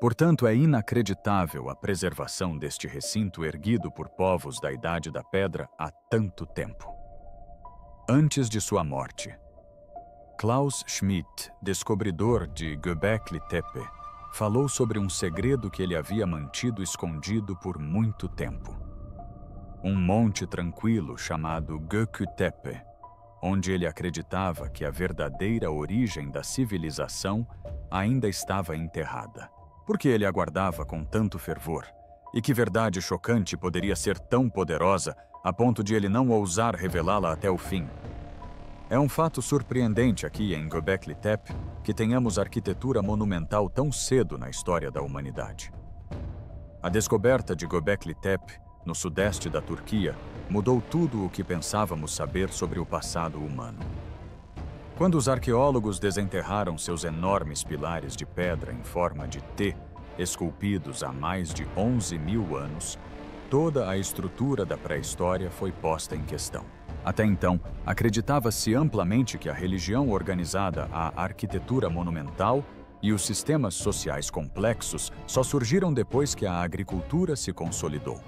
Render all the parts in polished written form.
Portanto, é inacreditável a preservação deste recinto erguido por povos da Idade da Pedra há tanto tempo. Antes de sua morte, Klaus Schmidt, descobridor de Göbekli Tepe, falou sobre um segredo que ele havia mantido escondido por muito tempo. Um monte tranquilo chamado Gökü Tepe, onde ele acreditava que a verdadeira origem da civilização ainda estava enterrada. Por que ele aguardava com tanto fervor? E que verdade chocante poderia ser tão poderosa a ponto de ele não ousar revelá-la até o fim? É um fato surpreendente aqui em Göbekli Tepe que tenhamos arquitetura monumental tão cedo na história da humanidade. A descoberta de Göbekli Tepe, no sudeste da Turquia, mudou tudo o que pensávamos saber sobre o passado humano. Quando os arqueólogos desenterraram seus enormes pilares de pedra em forma de T, esculpidos há mais de 11.000 anos, toda a estrutura da pré-história foi posta em questão. Até então, acreditava-se amplamente que a religião organizada, a arquitetura monumental e os sistemas sociais complexos só surgiram depois que a agricultura se consolidou.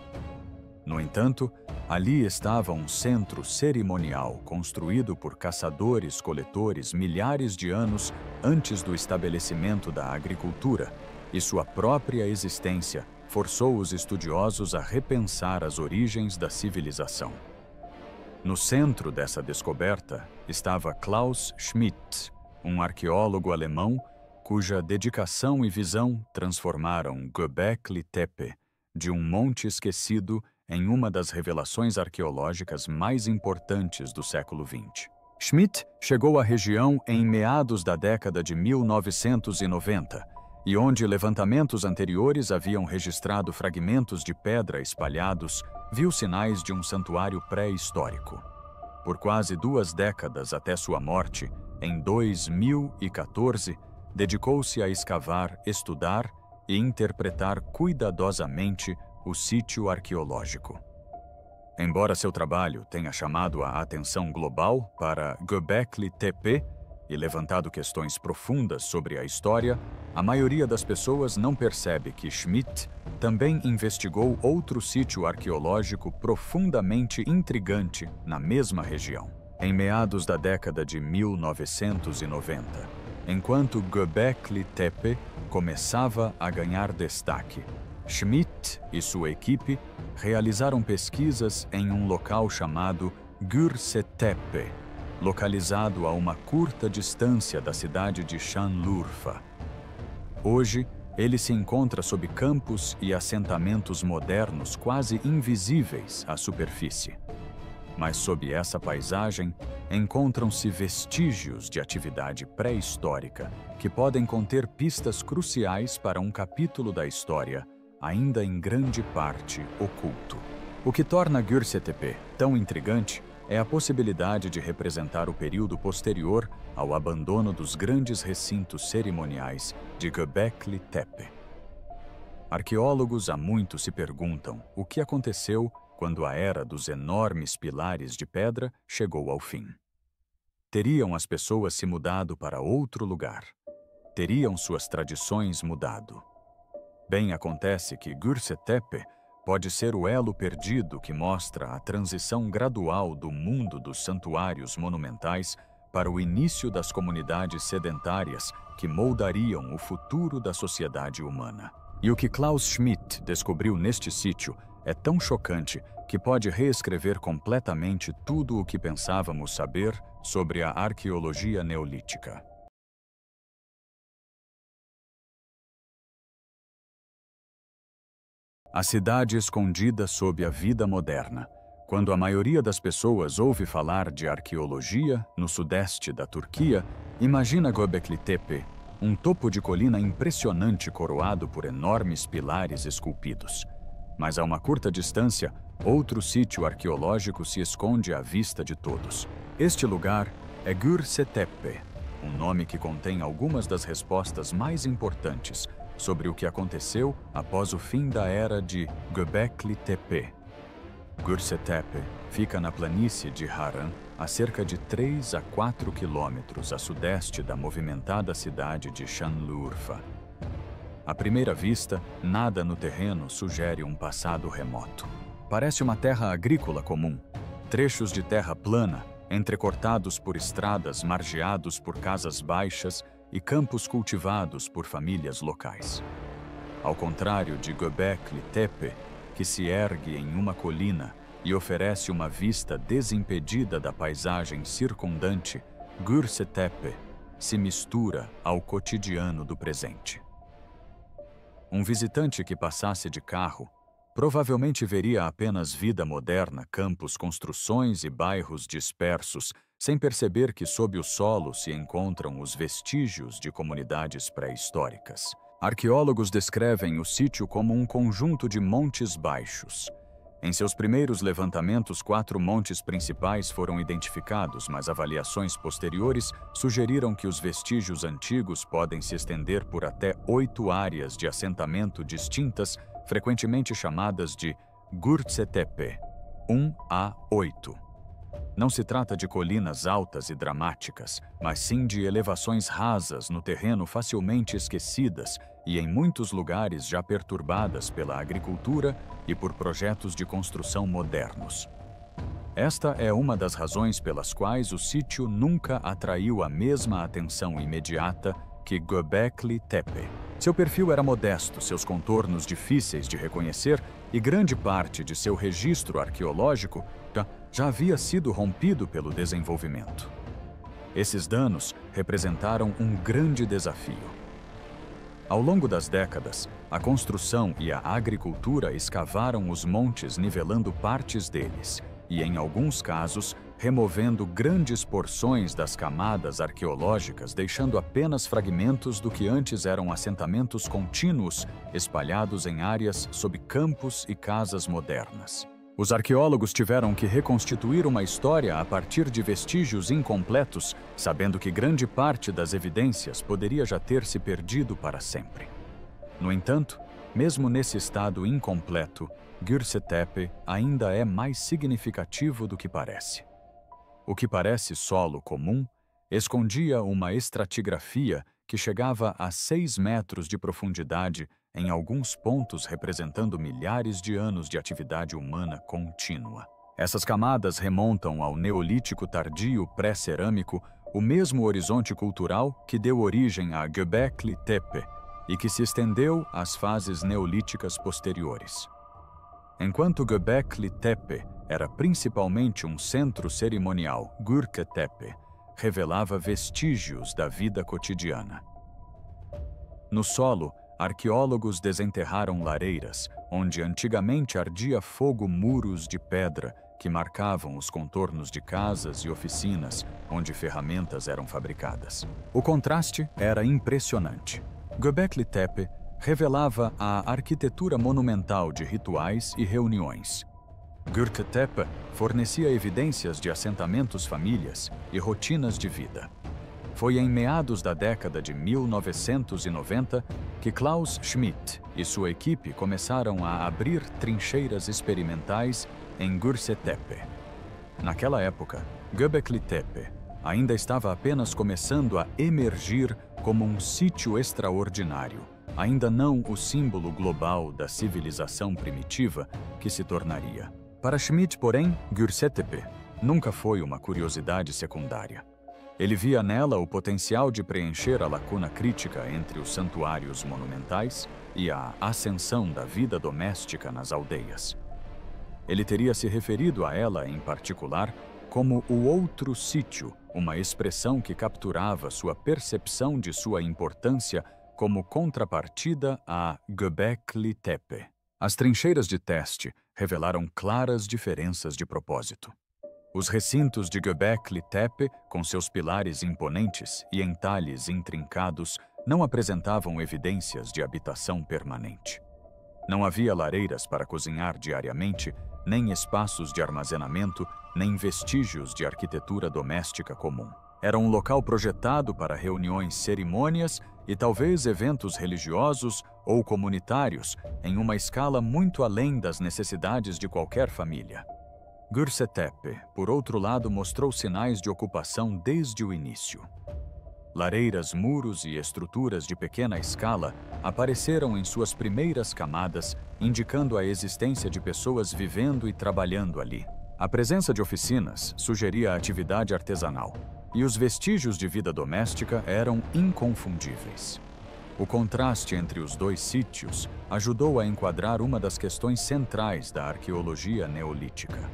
No entanto, ali estava um centro cerimonial construído por caçadores-coletores milhares de anos antes do estabelecimento da agricultura, e sua própria existência forçou os estudiosos a repensar as origens da civilização. No centro dessa descoberta estava Klaus Schmidt, um arqueólogo alemão cuja dedicação e visão transformaram Göbekli Tepe, de um monte esquecido, em uma das revelações arqueológicas mais importantes do século XX. Schmidt chegou à região em meados da década de 1990, e onde levantamentos anteriores haviam registrado fragmentos de pedra espalhados, viu sinais de um santuário pré-histórico. Por quase 2 décadas até sua morte, em 2014, dedicou-se a escavar, estudar e interpretar cuidadosamente o sítio arqueológico. Embora seu trabalho tenha chamado a atenção global para Göbekli Tepe e levantado questões profundas sobre a história, a maioria das pessoas não percebe que Schmidt também investigou outro sítio arqueológico profundamente intrigante na mesma região. Em meados da década de 1990, enquanto Göbekli Tepe começava a ganhar destaque, Schmidt e sua equipe realizaram pesquisas em um local chamado Gürsetepe, localizado a uma curta distância da cidade de Şanlıurfa. Hoje, ele se encontra sob campos e assentamentos modernos quase invisíveis à superfície. Mas sob essa paisagem, encontram-se vestígios de atividade pré-histórica que podem conter pistas cruciais para um capítulo da história ainda em grande parte oculto. O que torna Gürsetepe tão intrigante é a possibilidade de representar o período posterior ao abandono dos grandes recintos cerimoniais de Göbekli Tepe. Arqueólogos há muito se perguntam o que aconteceu quando a era dos enormes pilares de pedra chegou ao fim. Teriam as pessoas se mudado para outro lugar? Teriam suas tradições mudado? Bem, acontece que Gürsetepe pode ser o elo perdido que mostra a transição gradual do mundo dos santuários monumentais para o início das comunidades sedentárias que moldariam o futuro da sociedade humana. E o que Klaus Schmidt descobriu neste sítio é tão chocante que pode reescrever completamente tudo o que pensávamos saber sobre a arqueologia neolítica. A cidade escondida sob a vida moderna. Quando a maioria das pessoas ouve falar de arqueologia no sudeste da Turquia, imagina Göbekli Tepe, um topo de colina impressionante coroado por enormes pilares esculpidos. Mas a uma curta distância, outro sítio arqueológico se esconde à vista de todos. Este lugar é Gürsetepe, um nome que contém algumas das respostas mais importantes sobre o que aconteceu após o fim da era de Göbekli Tepe. Gürsetepe fica na planície de Harran, a cerca de 3 a 4 quilômetros a sudeste da movimentada cidade de Şanlıurfa. À primeira vista, nada no terreno sugere um passado remoto. Parece uma terra agrícola comum, trechos de terra plana, entrecortados por estradas margeados por casas baixas e campos cultivados por famílias locais. Ao contrário de Göbekli Tepe, que se ergue em uma colina e oferece uma vista desimpedida da paisagem circundante, Gürse Tepe se mistura ao cotidiano do presente. Um visitante que passasse de carro provavelmente veria apenas vida moderna, campos, construções e bairros dispersos, sem perceber que sob o solo se encontram os vestígios de comunidades pré-históricas. Arqueólogos descrevem o sítio como um conjunto de montes baixos. Em seus primeiros levantamentos, 4 montes principais foram identificados, mas avaliações posteriores sugeriram que os vestígios antigos podem se estender por até 8 áreas de assentamento distintas, frequentemente chamadas de Gürse Tepe 1 a 8. Não se trata de colinas altas e dramáticas, mas sim de elevações rasas no terreno facilmente esquecidas e em muitos lugares já perturbadas pela agricultura e por projetos de construção modernos. Esta é uma das razões pelas quais o sítio nunca atraiu a mesma atenção imediata que Göbekli Tepe. Seu perfil era modesto, seus contornos difíceis de reconhecer e grande parte de seu registro arqueológico já havia sido rompido pelo desenvolvimento. Esses danos representaram um grande desafio. Ao longo das décadas, a construção e a agricultura escavaram os montes nivelando partes deles e, em alguns casos, removendo grandes porções das camadas arqueológicas, deixando apenas fragmentos do que antes eram assentamentos contínuos espalhados em áreas sob campos e casas modernas. Os arqueólogos tiveram que reconstituir uma história a partir de vestígios incompletos, sabendo que grande parte das evidências poderia já ter se perdido para sempre. No entanto, mesmo nesse estado incompleto, Gürse Tepe ainda é mais significativo do que parece. O que parece solo comum escondia uma estratigrafia que chegava a 6 metros de profundidade, em alguns pontos representando milhares de anos de atividade humana contínua. Essas camadas remontam ao Neolítico tardio pré-cerâmico, o mesmo horizonte cultural que deu origem a Göbekli Tepe e que se estendeu às fases neolíticas posteriores. Enquanto Göbekli Tepe era principalmente um centro cerimonial, Gürse Tepe revelava vestígios da vida cotidiana. No solo, arqueólogos desenterraram lareiras, onde antigamente ardia fogo, muros de pedra que marcavam os contornos de casas e oficinas onde ferramentas eram fabricadas. O contraste era impressionante. Göbekli Tepe revelava a arquitetura monumental de rituais e reuniões. Gürse Tepe fornecia evidências de assentamentos, famílias e rotinas de vida. Foi em meados da década de 1990 que Klaus Schmidt e sua equipe começaram a abrir trincheiras experimentais em Gürse Tepe. Naquela época, Göbekli Tepe ainda estava apenas começando a emergir como um sítio extraordinário, ainda não o símbolo global da civilização primitiva que se tornaria. Para Schmidt, porém, Gürse Tepe nunca foi uma curiosidade secundária. Ele via nela o potencial de preencher a lacuna crítica entre os santuários monumentais e a ascensão da vida doméstica nas aldeias. Ele teria se referido a ela, em particular, como o outro sítio, uma expressão que capturava sua percepção de sua importância como contrapartida a Göbekli Tepe. As trincheiras de teste revelaram claras diferenças de propósito. Os recintos de Göbekli Tepe, com seus pilares imponentes e entalhes intrincados, não apresentavam evidências de habitação permanente. Não havia lareiras para cozinhar diariamente, nem espaços de armazenamento, nem vestígios de arquitetura doméstica comum. Era um local projetado para reuniões, cerimônias e talvez eventos religiosos ou comunitários, em uma escala muito além das necessidades de qualquer família. Gürse Tepe, por outro lado, mostrou sinais de ocupação desde o início. Lareiras, muros e estruturas de pequena escala apareceram em suas primeiras camadas, indicando a existência de pessoas vivendo e trabalhando ali. A presença de oficinas sugeria a atividade artesanal, e os vestígios de vida doméstica eram inconfundíveis. O contraste entre os dois sítios ajudou a enquadrar uma das questões centrais da arqueologia neolítica.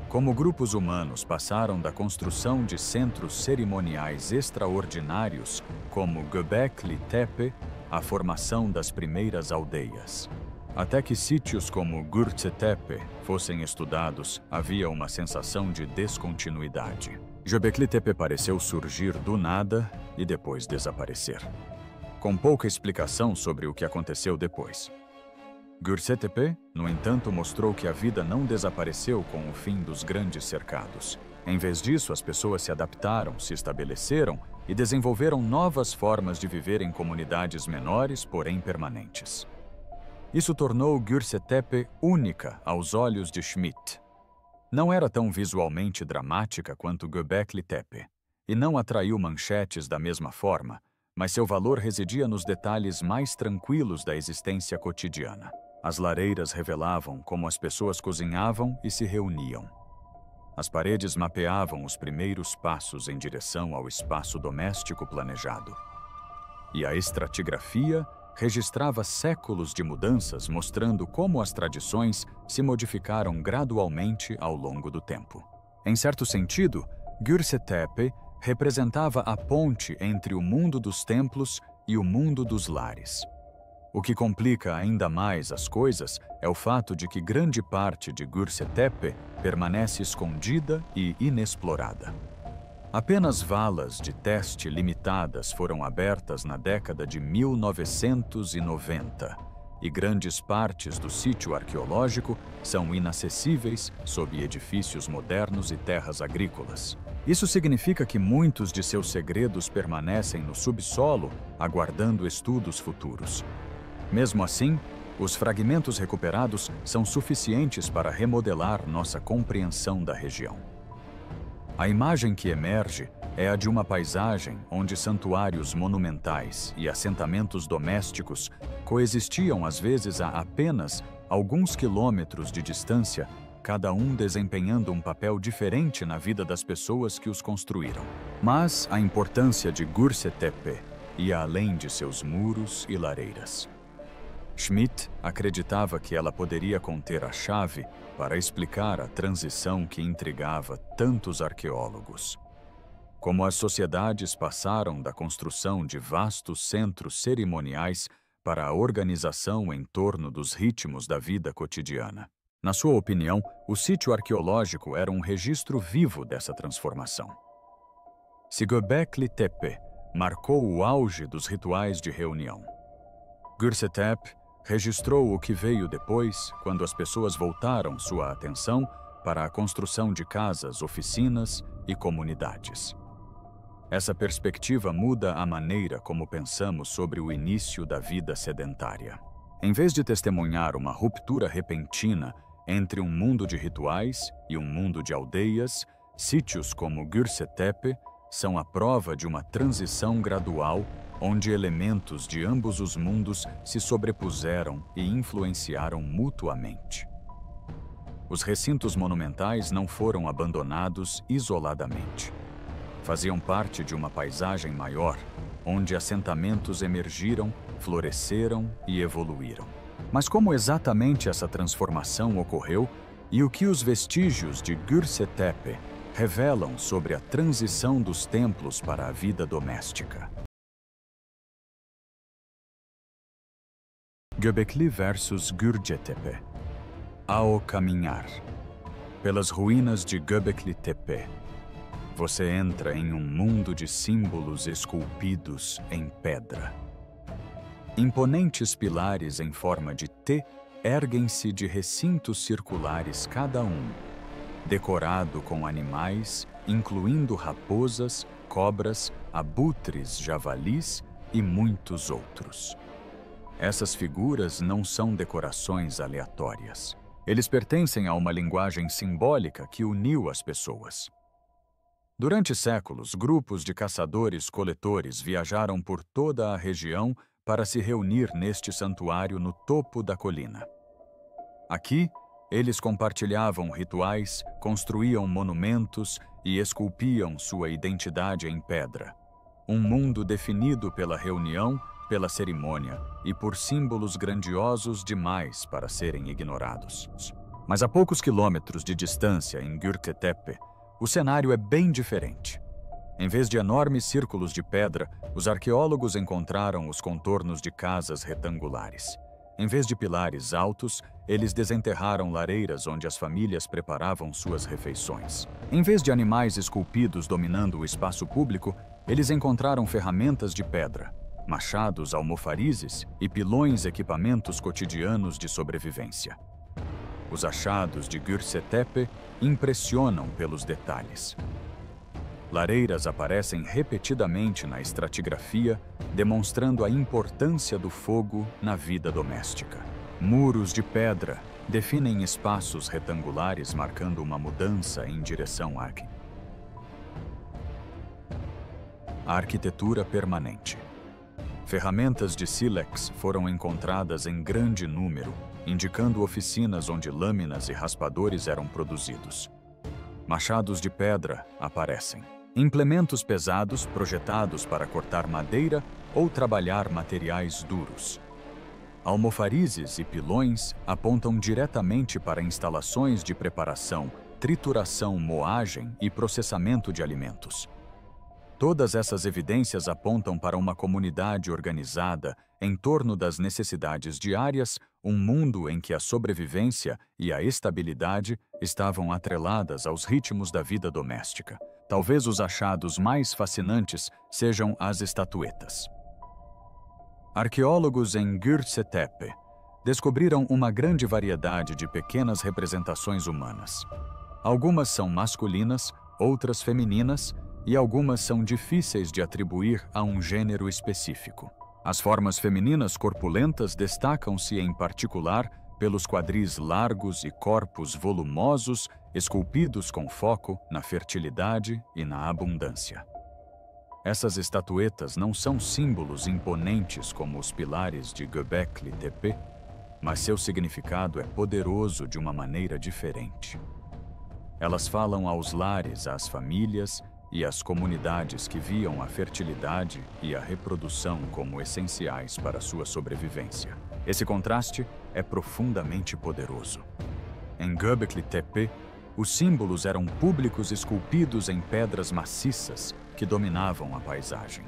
Como grupos humanos passaram da construção de centros cerimoniais extraordinários, como Göbekli Tepe, à formação das primeiras aldeias. Até que sítios como Göbekli Tepe fossem estudados, havia uma sensação de descontinuidade. Göbekli Tepe pareceu surgir do nada e depois desaparecer, com pouca explicação sobre o que aconteceu depois. Göbekli Tepe, no entanto, mostrou que a vida não desapareceu com o fim dos grandes cercados. Em vez disso, as pessoas se adaptaram, se estabeleceram e desenvolveram novas formas de viver em comunidades menores, porém permanentes. Isso tornou Göbekli Tepe única aos olhos de Schmidt. Não era tão visualmente dramática quanto Göbekli Tepe, e não atraiu manchetes da mesma forma, mas seu valor residia nos detalhes mais tranquilos da existência cotidiana. As lareiras revelavam como as pessoas cozinhavam e se reuniam. As paredes mapeavam os primeiros passos em direção ao espaço doméstico planejado. E a estratigrafia registrava séculos de mudanças, mostrando como as tradições se modificaram gradualmente ao longo do tempo. Em certo sentido, Göbekli Tepe representava a ponte entre o mundo dos templos e o mundo dos lares. O que complica ainda mais as coisas é o fato de que grande parte de Göbekli Tepe permanece escondida e inexplorada. Apenas valas de teste limitadas foram abertas na década de 1990, e grandes partes do sítio arqueológico são inacessíveis sob edifícios modernos e terras agrícolas. Isso significa que muitos de seus segredos permanecem no subsolo, aguardando estudos futuros. Mesmo assim, os fragmentos recuperados são suficientes para remodelar nossa compreensão da região. A imagem que emerge é a de uma paisagem onde santuários monumentais e assentamentos domésticos coexistiam às vezes a apenas alguns quilômetros de distância, cada um desempenhando um papel diferente na vida das pessoas que os construíram. Mas a importância de Göbekli Tepe ia além de seus muros e lareiras. Schmidt acreditava que ela poderia conter a chave para explicar a transição que intrigava tantos arqueólogos. Como as sociedades passaram da construção de vastos centros cerimoniais para a organização em torno dos ritmos da vida cotidiana. Na sua opinião, o sítio arqueológico era um registro vivo dessa transformação. Se Göbekli Tepe marcou o auge dos rituais de reunião, Göbekli Tepe registrou o que veio depois, quando as pessoas voltaram sua atenção para a construção de casas, oficinas e comunidades. Essa perspectiva muda a maneira como pensamos sobre o início da vida sedentária. Em vez de testemunhar uma ruptura repentina entre um mundo de rituais e um mundo de aldeias, sítios como Göbekli Tepe são a prova de uma transição gradual onde elementos de ambos os mundos se sobrepuseram e influenciaram mutuamente. Os recintos monumentais não foram abandonados isoladamente. Faziam parte de uma paisagem maior, onde assentamentos emergiram, floresceram e evoluíram. Mas como exatamente essa transformação ocorreu e o que os vestígios de Göbekli Tepe revelam sobre a transição dos templos para a vida doméstica? Göbekli versus Göbekli Tepe. Ao caminhar pelas ruínas de Göbekli Tepe, você entra em um mundo de símbolos esculpidos em pedra. Imponentes pilares em forma de T erguem-se de recintos circulares cada um, decorado com animais, incluindo raposas, cobras, abutres, javalis e muitos outros. Essas figuras não são decorações aleatórias. Eles pertencem a uma linguagem simbólica que uniu as pessoas. Durante séculos, grupos de caçadores-coletores viajaram por toda a região para se reunir neste santuário no topo da colina. Aqui, eles compartilhavam rituais, construíam monumentos e esculpiam sua identidade em pedra. Um mundo definido pela reunião, pela cerimônia e por símbolos grandiosos demais para serem ignorados. Mas a poucos quilômetros de distância, em Göbekli Tepe, o cenário é bem diferente. Em vez de enormes círculos de pedra, os arqueólogos encontraram os contornos de casas retangulares. Em vez de pilares altos, eles desenterraram lareiras onde as famílias preparavam suas refeições. Em vez de animais esculpidos dominando o espaço público, eles encontraram ferramentas de pedra, machados, almofarizes e pilões, equipamentos cotidianos de sobrevivência. Os achados de Göbekli Tepe impressionam pelos detalhes. Lareiras aparecem repetidamente na estratigrafia, demonstrando a importância do fogo na vida doméstica. Muros de pedra definem espaços retangulares, marcando uma mudança em direção à arquitetura permanente. Ferramentas de sílex foram encontradas em grande número, indicando oficinas onde lâminas e raspadores eram produzidos. Machados de pedra aparecem. Implementos pesados projetados para cortar madeira ou trabalhar materiais duros. Almofarizes e pilões apontam diretamente para instalações de preparação, trituração, moagem e processamento de alimentos. Todas essas evidências apontam para uma comunidade organizada em torno das necessidades diárias, um mundo em que a sobrevivência e a estabilidade estavam atreladas aos ritmos da vida doméstica. Talvez os achados mais fascinantes sejam as estatuetas. Arqueólogos em Göbekli Tepe descobriram uma grande variedade de pequenas representações humanas. Algumas são masculinas, outras femininas, e algumas são difíceis de atribuir a um gênero específico. As formas femininas corpulentas destacam-se em particular pelos quadris largos e corpos volumosos, esculpidos com foco na fertilidade e na abundância. Essas estatuetas não são símbolos imponentes como os pilares de Göbekli Tepe, mas seu significado é poderoso de uma maneira diferente. Elas falam aos lares, às famílias e às comunidades que viam a fertilidade e a reprodução como essenciais para sua sobrevivência. Esse contraste é profundamente poderoso. Em Göbekli Tepe, os símbolos eram públicos esculpidos em pedras maciças que dominavam a paisagem.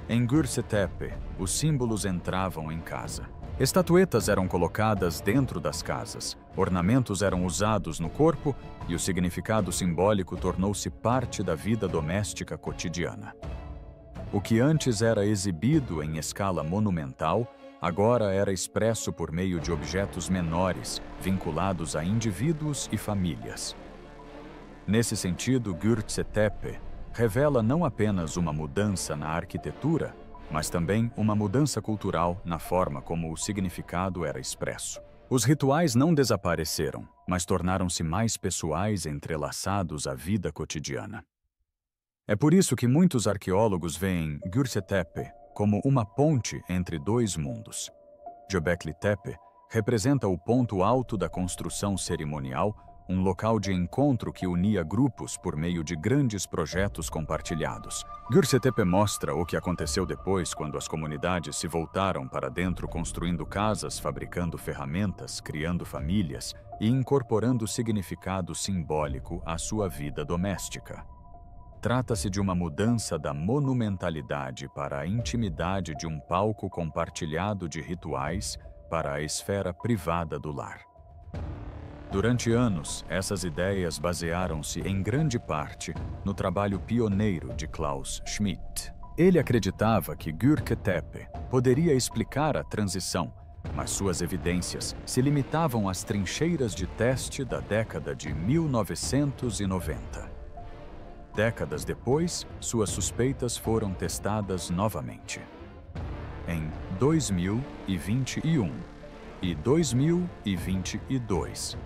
Em Göbekli Tepe, os símbolos entravam em casa. Estatuetas eram colocadas dentro das casas, ornamentos eram usados no corpo e o significado simbólico tornou-se parte da vida doméstica cotidiana. O que antes era exibido em escala monumental, agora era expresso por meio de objetos menores, vinculados a indivíduos e famílias. Nesse sentido, Göbekli Tepe revela não apenas uma mudança na arquitetura, mas também uma mudança cultural na forma como o significado era expresso. Os rituais não desapareceram, mas tornaram-se mais pessoais, entrelaçados à vida cotidiana. É por isso que muitos arqueólogos veem Göbekli Tepe como uma ponte entre dois mundos. Göbekli Tepe representa o ponto alto da construção cerimonial, um local de encontro que unia grupos por meio de grandes projetos compartilhados. Göbekli Tepe mostra o que aconteceu depois, quando as comunidades se voltaram para dentro construindo casas, fabricando ferramentas, criando famílias e incorporando significado simbólico à sua vida doméstica. Trata-se de uma mudança da monumentalidade para a intimidade de um palco compartilhado de rituais para a esfera privada do lar. Durante anos, essas ideias basearam-se em grande parte no trabalho pioneiro de Klaus Schmidt. Ele acreditava que Göbekli Tepe poderia explicar a transição, mas suas evidências se limitavam às trincheiras de teste da década de 1990. Décadas depois, suas suspeitas foram testadas novamente. Em 2021 e 2022,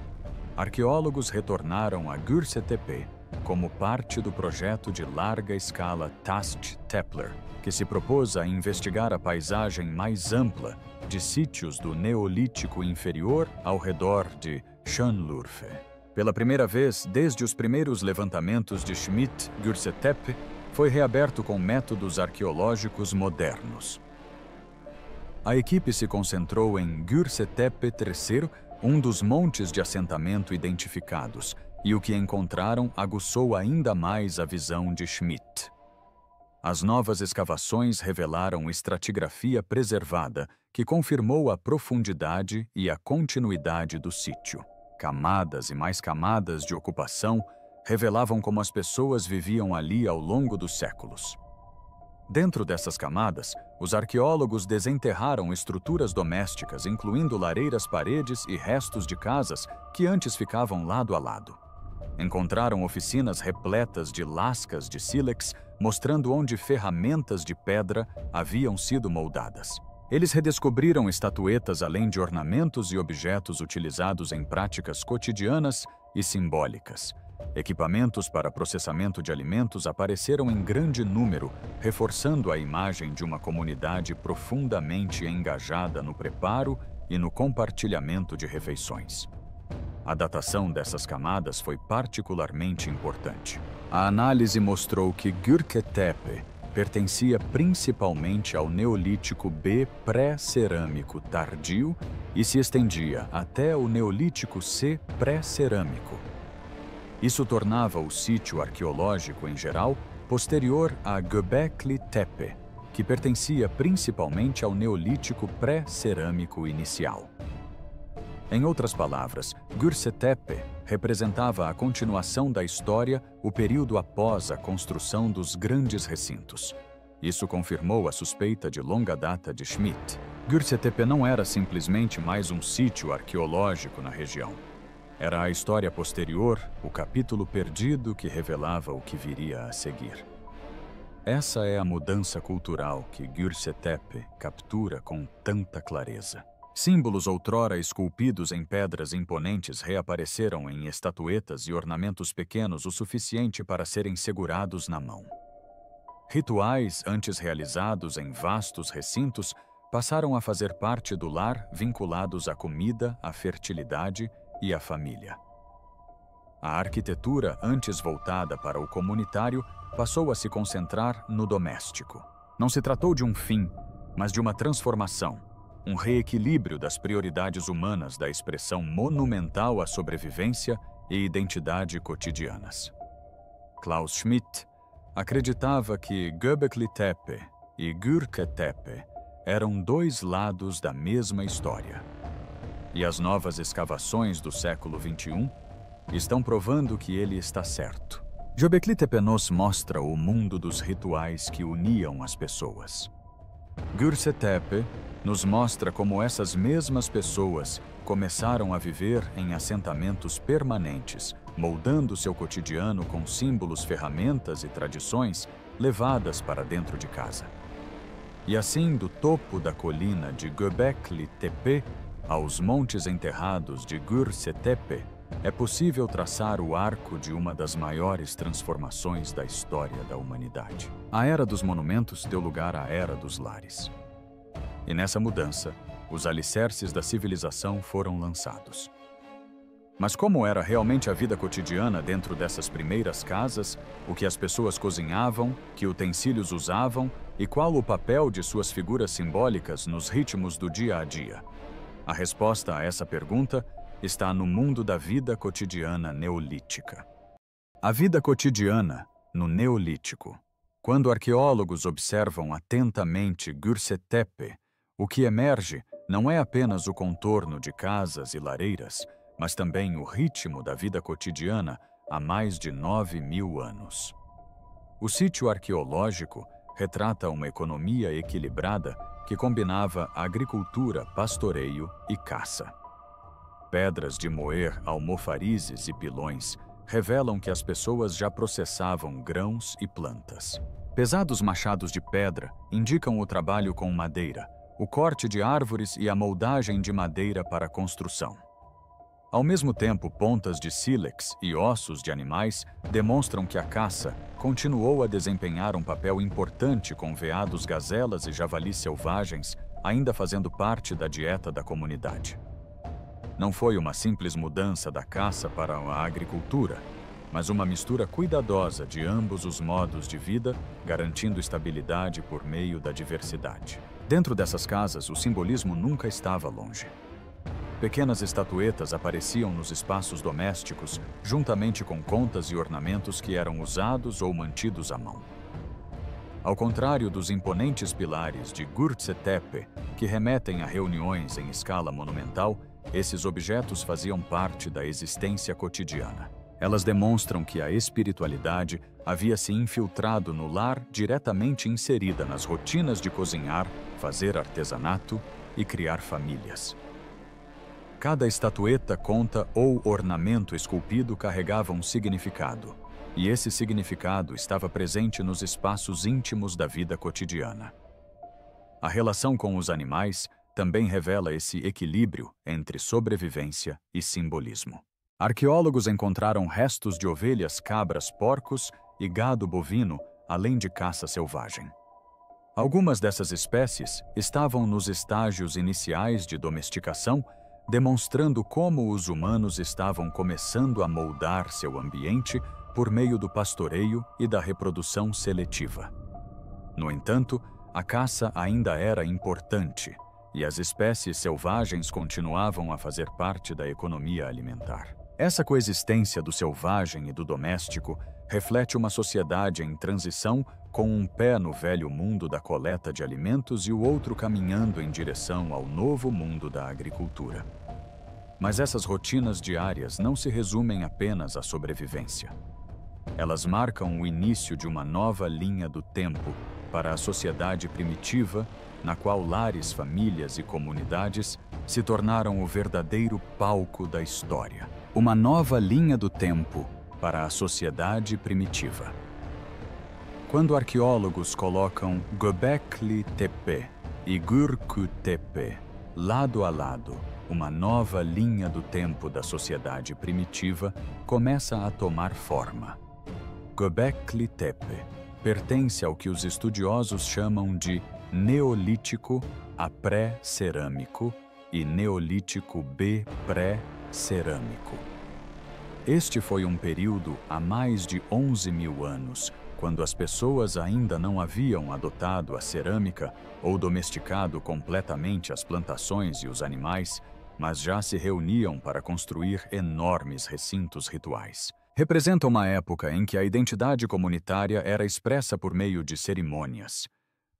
arqueólogos retornaram a Göbekli Tepe como parte do projeto de larga escala Taft-Templer, que se propôs a investigar a paisagem mais ampla de sítios do Neolítico Inferior ao redor de Schönlurfe. Pela primeira vez desde os primeiros levantamentos de Schmidt, Gürse Tepe foi reaberto com métodos arqueológicos modernos. A equipe se concentrou em Gürse Tepe III, um dos montes de assentamento identificados, e o que encontraram aguçou ainda mais a visão de Schmidt. As novas escavações revelaram estratigrafia preservada que confirmou a profundidade e a continuidade do sítio. Camadas e mais camadas de ocupação revelavam como as pessoas viviam ali ao longo dos séculos. Dentro dessas camadas, os arqueólogos desenterraram estruturas domésticas, incluindo lareiras, paredes e restos de casas que antes ficavam lado a lado. Encontraram oficinas repletas de lascas de sílex, mostrando onde ferramentas de pedra haviam sido moldadas. Eles redescobriram estatuetas além de ornamentos e objetos utilizados em práticas cotidianas e simbólicas. Equipamentos para processamento de alimentos apareceram em grande número, reforçando a imagem de uma comunidade profundamente engajada no preparo e no compartilhamento de refeições. A datação dessas camadas foi particularmente importante. A análise mostrou que Gürke Tepe pertencia principalmente ao Neolítico B pré-cerâmico tardio e se estendia até o Neolítico C pré-cerâmico. Isso tornava o sítio arqueológico em geral posterior a Göbekli Tepe, que pertencia principalmente ao Neolítico pré-cerâmico inicial. Em outras palavras, Gürse Tepe representava a continuação da história, o período após a construção dos grandes recintos. Isso confirmou a suspeita de longa data de Schmidt. Gürse Tepe não era simplesmente mais um sítio arqueológico na região. Era a história posterior, o capítulo perdido que revelava o que viria a seguir. Essa é a mudança cultural que Gürse Tepe captura com tanta clareza. Símbolos outrora esculpidos em pedras imponentes reapareceram em estatuetas e ornamentos pequenos o suficiente para serem segurados na mão. Rituais antes realizados em vastos recintos passaram a fazer parte do lar, vinculados à comida, à fertilidade e à família. A arquitetura antes voltada para o comunitário passou a se concentrar no doméstico. Não se tratou de um fim, mas de uma transformação. Um reequilíbrio das prioridades humanas da expressão monumental à sobrevivência e identidade cotidianas. Klaus Schmidt acreditava que Göbekli Tepe e Gürke Tepe eram dois lados da mesma história. E as novas escavações do século XXI estão provando que ele está certo. Göbekli Tepe nos mostra o mundo dos rituais que uniam as pessoas. Gürse Tepe nos mostra como essas mesmas pessoas começaram a viver em assentamentos permanentes, moldando seu cotidiano com símbolos, ferramentas e tradições levadas para dentro de casa. E assim, do topo da colina de Göbekli Tepe aos montes enterrados de Gürse Tepe, é possível traçar o arco de uma das maiores transformações da história da humanidade. A Era dos Monumentos deu lugar à Era dos Lares. E nessa mudança, os alicerces da civilização foram lançados. Mas como era realmente a vida cotidiana dentro dessas primeiras casas, o que as pessoas cozinhavam, que utensílios usavam e qual o papel de suas figuras simbólicas nos ritmos do dia a dia? A resposta a essa pergunta está no mundo da vida cotidiana neolítica. A vida cotidiana no Neolítico. Quando arqueólogos observam atentamente Gürse Tepe, o que emerge não é apenas o contorno de casas e lareiras, mas também o ritmo da vida cotidiana há mais de 9.000 anos. O sítio arqueológico retrata uma economia equilibrada que combinava agricultura, pastoreio e caça. Pedras de moer, almofarizes e pilões revelam que as pessoas já processavam grãos e plantas. Pesados machados de pedra indicam o trabalho com madeira, o corte de árvores e a moldagem de madeira para a construção. Ao mesmo tempo, pontas de sílex e ossos de animais demonstram que a caça continuou a desempenhar um papel importante com veados, gazelas e javalis selvagens ainda fazendo parte da dieta da comunidade. Não foi uma simples mudança da caça para a agricultura, mas uma mistura cuidadosa de ambos os modos de vida, garantindo estabilidade por meio da diversidade. Dentro dessas casas, o simbolismo nunca estava longe. Pequenas estatuetas apareciam nos espaços domésticos, juntamente com contas e ornamentos que eram usados ou mantidos à mão. Ao contrário dos imponentes pilares de Göbekli Tepe, que remetem a reuniões em escala monumental, esses objetos faziam parte da existência cotidiana. Elas demonstram que a espiritualidade havia se infiltrado no lar, diretamente inserida nas rotinas de cozinhar, fazer artesanato e criar famílias. Cada estatueta, conta ou ornamento esculpido carregava um significado, e esse significado estava presente nos espaços íntimos da vida cotidiana. A relação com os animais também revela esse equilíbrio entre sobrevivência e simbolismo. Arqueólogos encontraram restos de ovelhas, cabras, porcos e gado bovino, além de caça selvagem. Algumas dessas espécies estavam nos estágios iniciais de domesticação, demonstrando como os humanos estavam começando a moldar seu ambiente por meio do pastoreio e da reprodução seletiva. No entanto, a caça ainda era importante, e as espécies selvagens continuavam a fazer parte da economia alimentar. Essa coexistência do selvagem e do doméstico reflete uma sociedade em transição, com um pé no velho mundo da coleta de alimentos e o outro caminhando em direção ao novo mundo da agricultura. Mas essas rotinas diárias não se resumem apenas à sobrevivência. Elas marcam o início de uma nova linha do tempo para a sociedade primitiva, na qual lares, famílias e comunidades se tornaram o verdadeiro palco da história. Uma nova linha do tempo para a sociedade primitiva. Quando arqueólogos colocam Göbekli Tepe e Gürkü Tepe lado a lado, uma nova linha do tempo da sociedade primitiva começa a tomar forma. Göbekli Tepe pertence ao que os estudiosos chamam de Neolítico A pré-cerâmico e Neolítico B pré-cerâmico. Este foi um período há mais de 11.000 anos, quando as pessoas ainda não haviam adotado a cerâmica ou domesticado completamente as plantações e os animais, mas já se reuniam para construir enormes recintos rituais. Representa uma época em que a identidade comunitária era expressa por meio de cerimônias.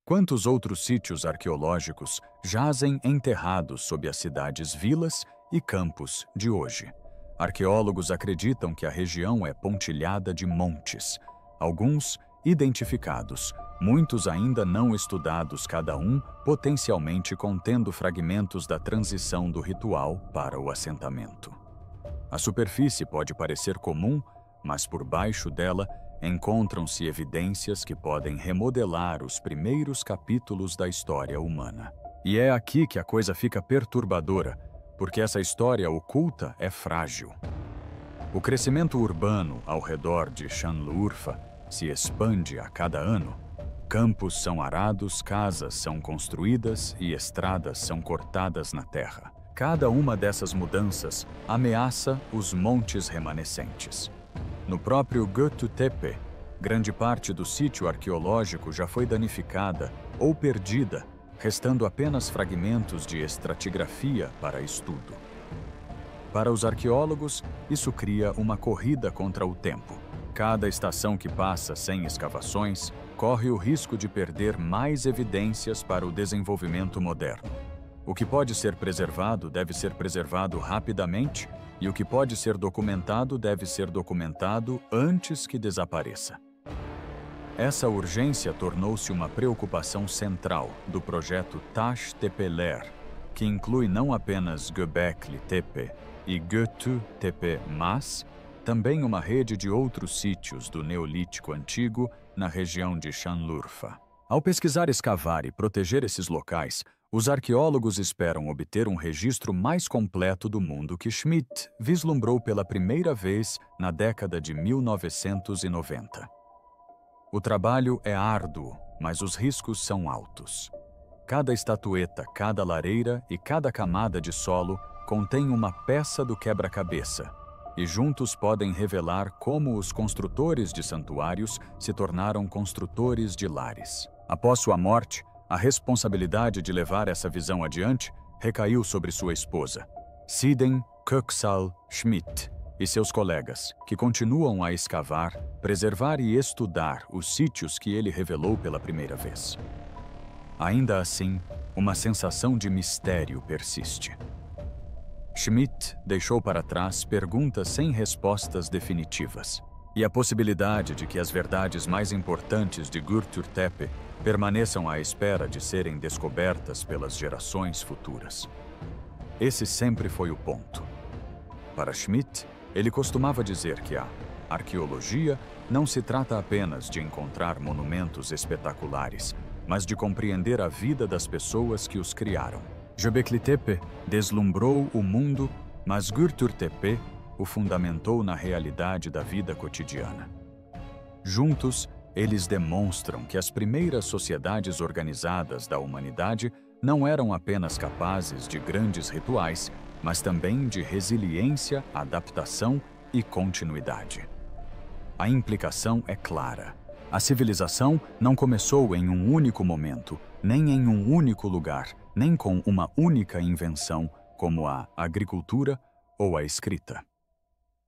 Quantos outros sítios arqueológicos jazem enterrados sob as cidades-vilas e campos de hoje? Arqueólogos acreditam que a região é pontilhada de montes, alguns identificados, muitos ainda não estudados, cada um potencialmente contendo fragmentos da transição do ritual para o assentamento. A superfície pode parecer comum, mas por baixo dela encontram-se evidências que podem remodelar os primeiros capítulos da história humana. E é aqui que a coisa fica perturbadora, porque essa história oculta é frágil. O crescimento urbano ao redor de Şanlıurfa se expande a cada ano. Campos são arados, casas são construídas e estradas são cortadas na terra. Cada uma dessas mudanças ameaça os montes remanescentes. No próprio Göbekli Tepe, grande parte do sítio arqueológico já foi danificada ou perdida, restando apenas fragmentos de estratigrafia para estudo. Para os arqueólogos, isso cria uma corrida contra o tempo. Cada estação que passa sem escavações corre o risco de perder mais evidências para o desenvolvimento moderno. O que pode ser preservado deve ser preservado rapidamente, e o que pode ser documentado deve ser documentado antes que desapareça. Essa urgência tornou-se uma preocupação central do projeto Taş Tepeler, que inclui não apenas Göbekli Tepe e Göbekli Tepe, mas também uma rede de outros sítios do Neolítico Antigo na região de Şanlıurfa. Ao pesquisar, escavar e proteger esses locais, Os arqueólogos esperam obter um registro mais completo do mundo que Schmidt vislumbrou pela primeira vez na década de 1990. O trabalho é árduo, mas os riscos são altos. Cada estatueta, cada lareira e cada camada de solo contém uma peça do quebra-cabeça, e juntos podem revelar como os construtores de santuários se tornaram construtores de lares. Após sua morte, a responsabilidade de levar essa visão adiante recaiu sobre sua esposa, Siden Köksal Schmidt, e seus colegas, que continuam a escavar, preservar e estudar os sítios que ele revelou pela primeira vez. Ainda assim, uma sensação de mistério persiste. Schmidt deixou para trás perguntas sem respostas definitivas, e a possibilidade de que as verdades mais importantes de Göktürk Tepe permaneçam à espera de serem descobertas pelas gerações futuras. Esse sempre foi o ponto. Para Schmidt, ele costumava dizer que a arqueologia não se trata apenas de encontrar monumentos espetaculares, mas de compreender a vida das pessoas que os criaram. Göbekli Tepe deslumbrou o mundo, mas Göktürk Tepe o fundamentou na realidade da vida cotidiana. Juntos, eles demonstram que as primeiras sociedades organizadas da humanidade não eram apenas capazes de grandes rituais, mas também de resiliência, adaptação e continuidade. A implicação é clara. A civilização não começou em um único momento, nem em um único lugar, nem com uma única invenção, como a agricultura ou a escrita.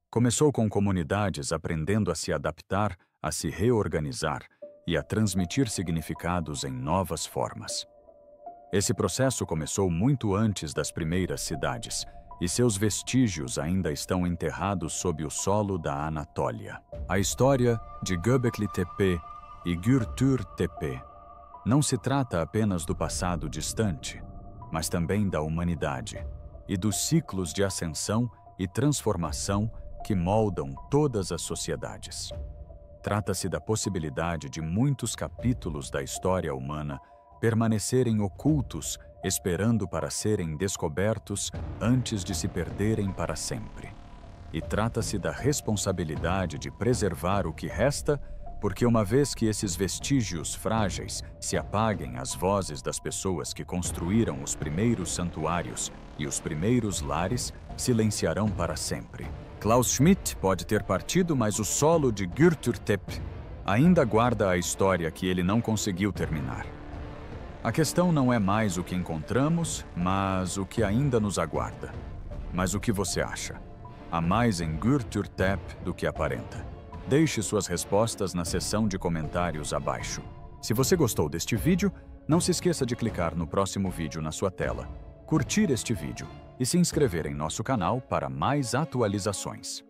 Começou com comunidades aprendendo a se adaptar, a se reorganizar e a transmitir significados em novas formas. Esse processo começou muito antes das primeiras cidades, e seus vestígios ainda estão enterrados sob o solo da Anatólia. A história de Göbekli Tepe e Göktürk Tepe não se trata apenas do passado distante, mas também da humanidade e dos ciclos de ascensão e transformação que moldam todas as sociedades. Trata-se da possibilidade de muitos capítulos da história humana permanecerem ocultos, esperando para serem descobertos antes de se perderem para sempre. E trata-se da responsabilidade de preservar o que resta, porque uma vez que esses vestígios frágeis se apaguem, as vozes das pessoas que construíram os primeiros santuários e os primeiros lares silenciarão para sempre. Klaus Schmidt pode ter partido, mas o solo de Göktürk Tepe ainda guarda a história que ele não conseguiu terminar. A questão não é mais o que encontramos, mas o que ainda nos aguarda. Mas o que você acha? Há mais em Göktürk Tepe do que aparenta. Deixe suas respostas na seção de comentários abaixo. Se você gostou deste vídeo, não se esqueça de clicar no próximo vídeo na sua tela, curtir este vídeo e se inscrever em nosso canal para mais atualizações.